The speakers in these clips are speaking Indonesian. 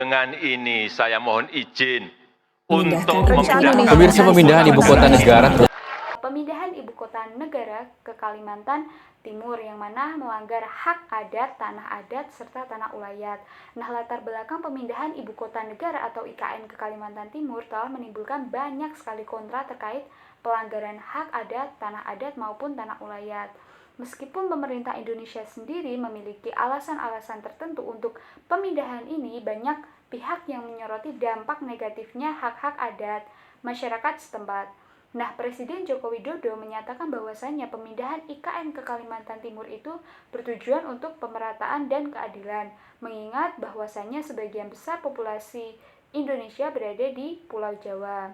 Dengan ini saya mohon izin Memindahkan untuk Pemirsa, pemindahan ibu kota negara Pemindahan ibu kota negara ke Kalimantan Timur yang mana melanggar hak adat, tanah adat, serta tanah ulayat. Nah, latar belakang pemindahan ibu kota negara atau IKN ke Kalimantan Timur telah menimbulkan banyak sekali kontra terkait pelanggaran hak adat, tanah adat maupun tanah ulayat. Meskipun pemerintah Indonesia sendiri memiliki alasan-alasan tertentu untuk pemindahan ini, banyak pihak yang menyoroti dampak negatifnya hak-hak adat masyarakat setempat. Nah, Presiden Joko Widodo menyatakan bahwasannya pemindahan IKN ke Kalimantan Timur itu bertujuan untuk pemerataan dan keadilan, mengingat bahwasannya sebagian besar populasi Indonesia berada di Pulau Jawa.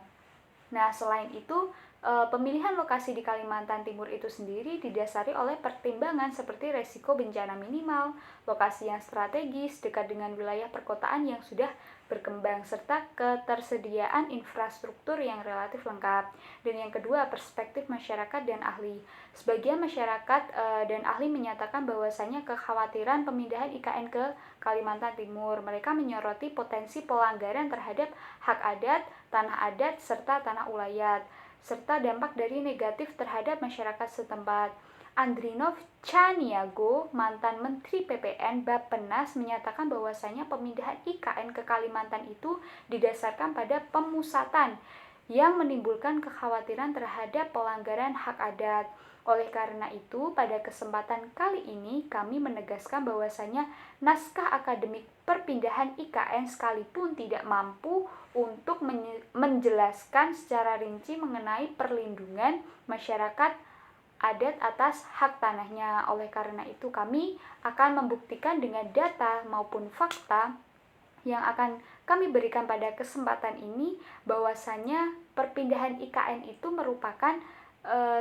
Nah, selain itu, pemilihan lokasi di Kalimantan Timur itu sendiri didasari oleh pertimbangan seperti resiko bencana minimal, lokasi yang strategis dekat dengan wilayah perkotaan yang sudah berkembang, serta ketersediaan infrastruktur yang relatif lengkap. Dan yang kedua, perspektif masyarakat dan ahli. Sebagian masyarakat dan ahli menyatakan bahwasanya kekhawatiran pemindahan IKN ke Kalimantan Timur. Mereka menyoroti potensi pelanggaran terhadap hak adat, tanah adat, serta tanah ulayat, serta dampak dari negatif terhadap masyarakat setempat. Andrinov Caniago, mantan Menteri PPN Bappenas, menyatakan bahwasanya pemindahan IKN ke Kalimantan itu didasarkan pada pemusatan yang menimbulkan kekhawatiran terhadap pelanggaran hak adat. Oleh karena itu, pada kesempatan kali ini kami menegaskan bahwasanya naskah akademik perpindahan IKN sekalipun tidak mampu untuk menjelaskan secara rinci mengenai perlindungan masyarakat adat atas hak tanahnya. Oleh karena itu kami akan membuktikan dengan data maupun fakta yang akan kami berikan pada kesempatan ini bahwasanya perpindahan IKN itu merupakan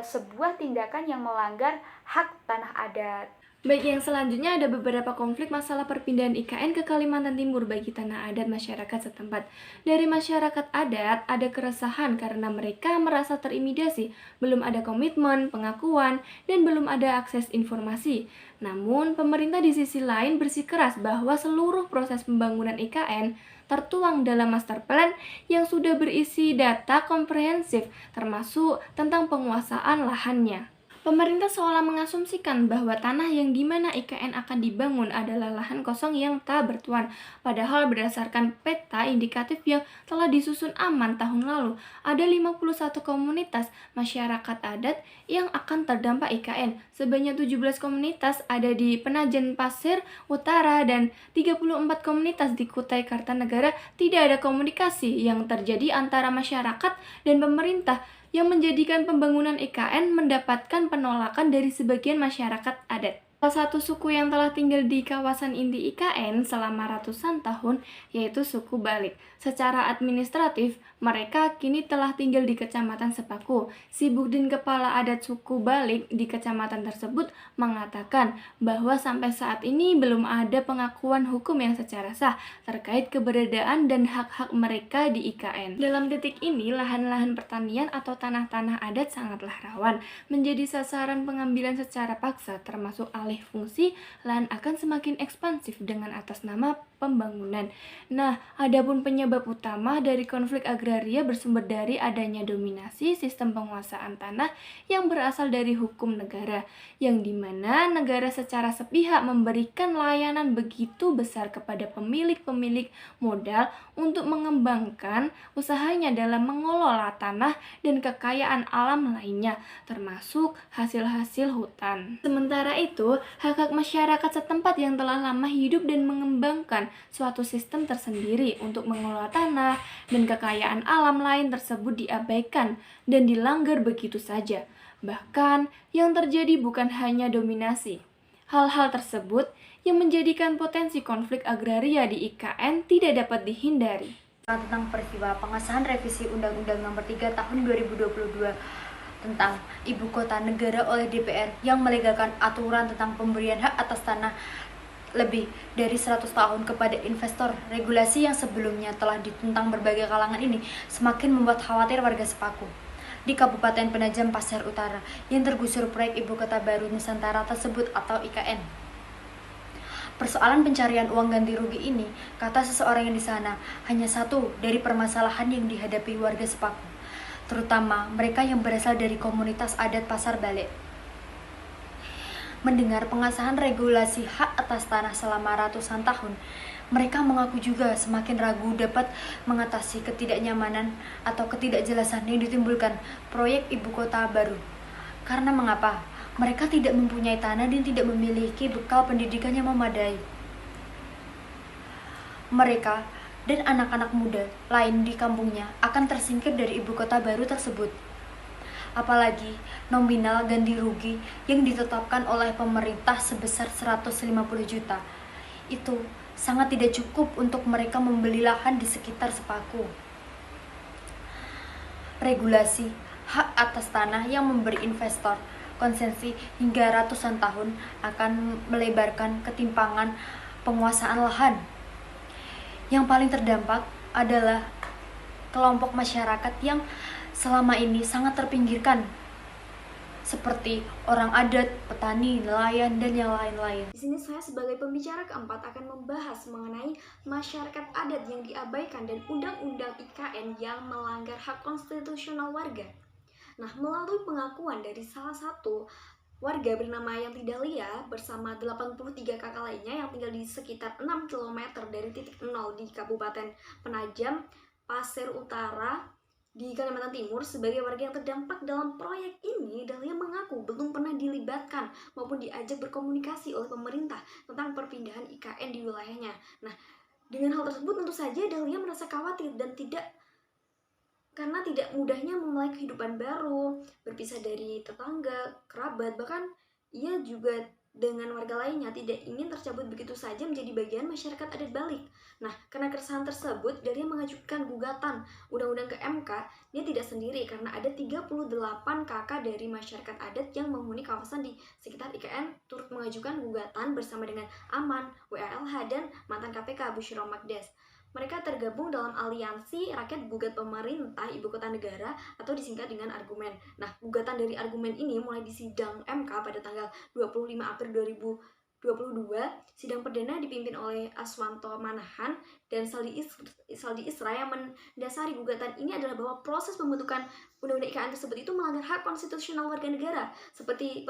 sebuah tindakan yang melanggar hak tanah adat. Baik, yang selanjutnya ada beberapa konflik masalah perpindahan IKN ke Kalimantan Timur bagi tanah adat masyarakat setempat. Dari masyarakat adat, ada keresahan karena mereka merasa terintimidasi, belum ada komitmen, pengakuan, dan belum ada akses informasi. Namun, pemerintah di sisi lain bersikeras bahwa seluruh proses pembangunan IKN tertuang dalam master plan yang sudah berisi data komprehensif, termasuk tentang penguasaan lahannya. Pemerintah seolah mengasumsikan bahwa tanah yang dimana IKN akan dibangun adalah lahan kosong yang tak bertuan. Padahal berdasarkan peta indikatif yang telah disusun Aman tahun lalu, ada 51 komunitas masyarakat adat yang akan terdampak IKN. Sebanyak 17 komunitas ada di Penajan Pasir Utara dan 34 komunitas di Kutai Kartanegara. Tidak ada komunikasi yang terjadi antara masyarakat dan pemerintah, yang menjadikan pembangunan IKN mendapatkan penolakan dari sebagian masyarakat adat. Salah satu suku yang telah tinggal di kawasan inti IKN selama ratusan tahun yaitu suku Balik. Secara administratif, mereka kini telah tinggal di Kecamatan Sepaku. Si Bugdin, kepala adat suku Balik di kecamatan tersebut, mengatakan bahwa sampai saat ini belum ada pengakuan hukum yang secara sah terkait keberadaan dan hak-hak mereka di IKN. Dalam titik ini, lahan-lahan pertanian atau tanah-tanah adat sangatlah rawan menjadi sasaran pengambilan secara paksa, termasuk alih fungsi lahan akan semakin ekspansif dengan atas nama pembangunan. Nah, adapun penyebab utama dari konflik agraria bersumber dari adanya dominasi sistem penguasaan tanah yang berasal dari hukum negara, yang dimana negara secara sepihak memberikan layanan begitu besar kepada pemilik-pemilik modal untuk mengembangkan usahanya dalam mengelola tanah dan kekayaan alam lainnya, termasuk hasil-hasil hutan. Sementara itu, hak-hak masyarakat setempat yang telah lama hidup dan mengembangkan suatu sistem tersendiri untuk mengelola tanah dan kekayaan alam lain tersebut diabaikan dan dilanggar begitu saja. Bahkan yang terjadi bukan hanya dominasi. Hal-hal tersebut yang menjadikan potensi konflik agraria di IKN tidak dapat dihindari. Tentang peristiwa pengesahan revisi Undang-Undang Nomor 3 Tahun 2022 tentang Ibu Kota Negara oleh DPR yang melegalkan aturan tentang pemberian hak atas tanah lebih dari 100 tahun kepada investor. Regulasi yang sebelumnya telah ditentang berbagai kalangan ini semakin membuat khawatir warga Sepaku di Kabupaten Penajam Pasir Utara yang tergusur proyek Ibu Kota Baru Nusantara tersebut atau IKN. Persoalan pencarian uang ganti rugi ini, kata seseorang yang di sana, hanya satu dari permasalahan yang dihadapi warga Sepaku, terutama mereka yang berasal dari komunitas adat Pasar Balik. Mendengar pengesahan regulasi hak atas tanah selama ratusan tahun, mereka mengaku juga semakin ragu dapat mengatasi ketidaknyamanan atau ketidakjelasan yang ditimbulkan proyek ibu kota baru. Karena mengapa? Mereka tidak mempunyai tanah dan tidak memiliki bekal pendidikan yang memadai. Mereka dan anak-anak muda lain di kampungnya akan tersingkir dari ibu kota baru tersebut. Apalagi nominal ganti rugi yang ditetapkan oleh pemerintah sebesar 150 juta. Itu sangat tidak cukup untuk mereka membeli lahan di sekitar Sepaku. Regulasi hak atas tanah yang memberi investor konsesi hingga ratusan tahun akan melebarkan ketimpangan penguasaan lahan. Yang paling terdampak adalah kelompok masyarakat yang selama ini sangat terpinggirkan, seperti orang adat, petani, nelayan, dan yang lain-lain. Di sini saya sebagai pembicara keempat akan membahas mengenai masyarakat adat yang diabaikan dan undang-undang IKN yang melanggar hak konstitusional warga. Nah, melalui pengakuan dari salah satu warga bernama Yanti Dahlia bersama 83 kakak lainnya yang tinggal di sekitar 6 km dari titik nol di Kabupaten Penajam, Pasir Utara, di Kalimantan Timur sebagai warga yang terdampak dalam proyek ini, Dahlia mengaku belum pernah dilibatkan maupun diajak berkomunikasi oleh pemerintah tentang perpindahan IKN di wilayahnya. Nah, dengan hal tersebut tentu saja Dahlia merasa khawatir dan karena tidak mudahnya memulai kehidupan baru, berpisah dari tetangga, kerabat, bahkan ia juga dengan warga lainnya tidak ingin tercabut begitu saja menjadi bagian masyarakat adat Balik. Nah, karena keresahan tersebut, Dahlia mengajukan gugatan undang-undang ke MK. Dia tidak sendiri karena ada 38 kakak dari masyarakat adat yang menghuni kawasan di sekitar IKN turut mengajukan gugatan bersama dengan Aman, WALH, dan mantan KPK Busyro Magdas. Mereka tergabung dalam aliansi rakyat gugat pemerintah ibu kota negara atau disingkat dengan argumen. Nah, gugatan dari argumen ini mulai disidang MK pada tanggal 25 April 2022. Sidang perdana dipimpin oleh Aswanto Manahan dan Saldi Isra yang mendasari gugatan ini adalah bahwa proses pembentukan undang-undang IKN tersebut itu melanggar hak konstitusional warga negara seperti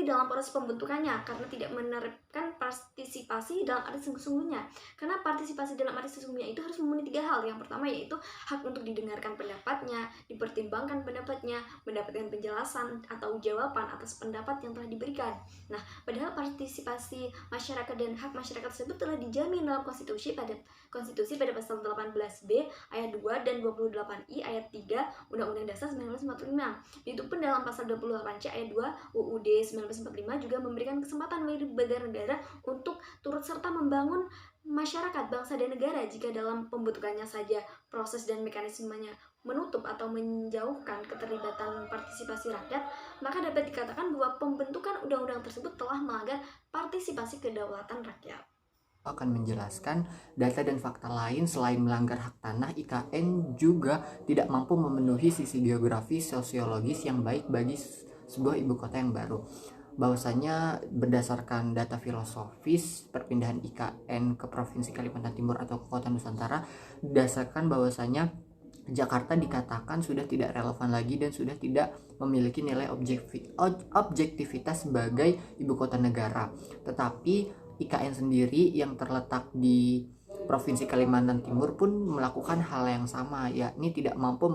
dalam proses pembentukannya karena tidak menerapkan partisipasi dalam arti sesungguhnya. Karena partisipasi dalam arti sesungguhnya itu harus memenuhi 3 hal. Yang pertama yaitu hak untuk didengarkan pendapatnya, dipertimbangkan pendapatnya, mendapatkan penjelasan atau jawaban atas pendapat yang telah diberikan. Nah, padahal partisipasi masyarakat dan hak masyarakat tersebut telah dijamin dalam konstitusi pada pasal 18B ayat 2 dan 28I ayat 3 Undang-Undang Dasar 1945. Itu pun dalam pasal 28C ayat 2 UUD 1945 juga memberikan kesempatan bagi negara untuk turut serta membangun masyarakat, bangsa, dan negara jika dalam pembentukannya saja proses dan mekanismenya menutup atau menjauhkan keterlibatan partisipasi rakyat, maka dapat dikatakan bahwa pembentukan undang-undang tersebut telah melanggar partisipasi kedaulatan rakyat. Akan menjelaskan data dan fakta lain selain melanggar hak tanah, IKN juga tidak mampu memenuhi sisi geografis sosiologis yang baik bagi sebuah ibu kota yang baru. Bahwasanya berdasarkan data filosofis perpindahan IKN ke Provinsi Kalimantan Timur atau ke Kota Nusantara, didasarkan bahwasanya Jakarta dikatakan sudah tidak relevan lagi dan sudah tidak memiliki nilai objektivitas sebagai ibu kota negara. Tetapi IKN sendiri yang terletak di Provinsi Kalimantan Timur pun melakukan hal yang sama, yakni tidak mampu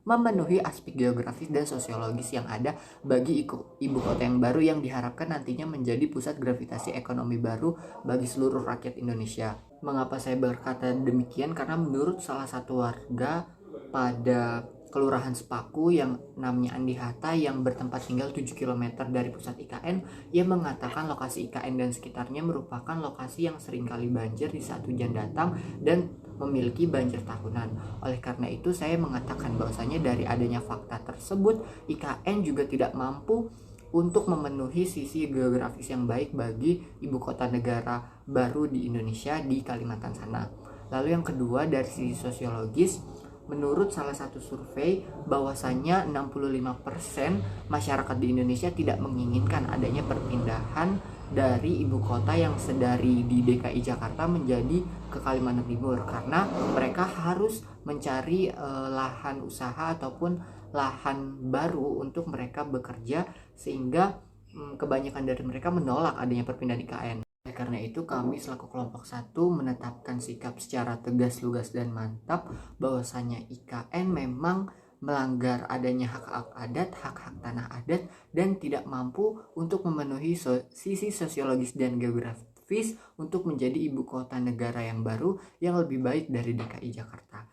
memenuhi aspek geografis dan sosiologis yang ada bagi ibu kota yang baru yang diharapkan nantinya menjadi pusat gravitasi ekonomi baru bagi seluruh rakyat Indonesia. Mengapa saya berkata demikian? Karena menurut salah satu warga pada Kelurahan Sepaku yang namanya Andi Hatta yang bertempat tinggal 7 km dari pusat IKN, ia mengatakan lokasi IKN dan sekitarnya merupakan lokasi yang seringkali banjir di saat hujan datang dan memiliki banjir tahunan. Oleh karena itu saya mengatakan bahwasanya dari adanya fakta tersebut, IKN juga tidak mampu untuk memenuhi sisi geografis yang baik bagi ibu kota negara baru di Indonesia di Kalimantan sana. Lalu yang kedua dari sisi sosiologis, menurut salah satu survei bahwasanya 65% masyarakat di Indonesia tidak menginginkan adanya perpindahan dari ibu kota yang sedari di DKI Jakarta menjadi ke Kalimantan Timur, karena mereka harus mencari lahan usaha ataupun lahan baru untuk mereka bekerja, sehingga kebanyakan dari mereka menolak adanya perpindahan IKN. Karena itu kami selaku kelompok 1 menetapkan sikap secara tegas, lugas, dan mantap bahwasanya IKN memang melanggar adanya hak-hak adat, hak-hak tanah adat, dan tidak mampu untuk memenuhi sisi sosiologis dan geografis untuk menjadi ibu kota negara yang baru yang lebih baik dari DKI Jakarta.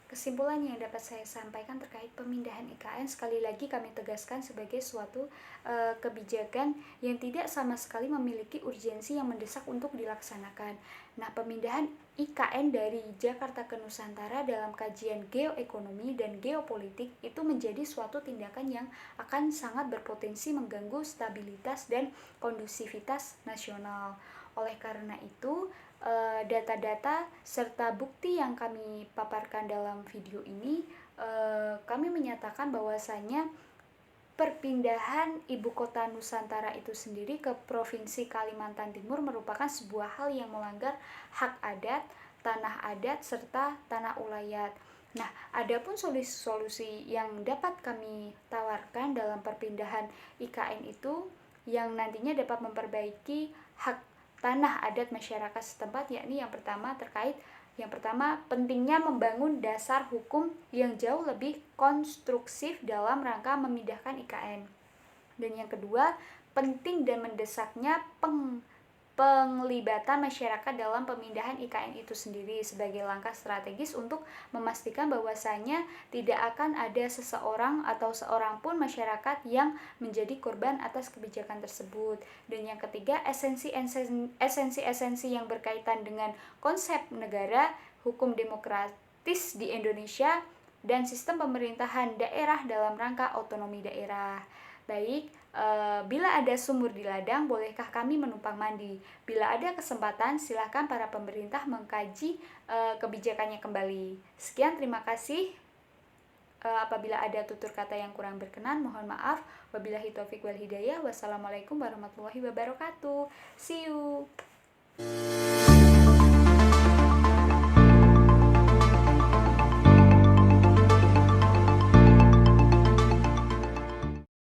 Kesimpulan yang dapat saya sampaikan terkait pemindahan IKN, sekali lagi kami tegaskan sebagai suatu kebijakan yang tidak sama sekali memiliki urgensi yang mendesak untuk dilaksanakan. Nah, pemindahan IKN dari Jakarta ke Nusantara dalam kajian geoekonomi dan geopolitik itu menjadi suatu tindakan yang akan sangat berpotensi mengganggu stabilitas dan kondusivitas nasional. Oleh karena itu, data-data serta bukti yang kami paparkan dalam video ini, kami menyatakan bahwasanya perpindahan ibu kota Nusantara itu sendiri ke Provinsi Kalimantan Timur merupakan sebuah hal yang melanggar hak adat, tanah adat, serta tanah ulayat. Nah, adapun solusi-solusi yang dapat kami tawarkan dalam perpindahan IKN itu yang nantinya dapat memperbaiki hak tanah adat masyarakat setempat, yakni yang pertama pentingnya membangun dasar hukum yang jauh lebih konstruksif dalam rangka memindahkan IKN. Dan yang kedua, penting dan mendesaknya penglibatan masyarakat dalam pemindahan IKN itu sendiri sebagai langkah strategis untuk memastikan bahwasanya tidak akan ada seseorang atau seorang pun masyarakat yang menjadi korban atas kebijakan tersebut. Dan yang ketiga, esensi-esensi yang berkaitan dengan konsep negara, hukum demokratis di Indonesia, dan sistem pemerintahan daerah dalam rangka otonomi daerah. Baik, bila ada sumur di ladang, bolehkah kami menumpang mandi? Bila ada kesempatan, silakan para pemerintah mengkaji kebijakannya kembali. Sekian, terima kasih. Apabila ada tutur kata yang kurang berkenan, mohon maaf. Wabillahi taufik wal hidayah. Wassalamualaikum warahmatullahi wabarakatuh. See you.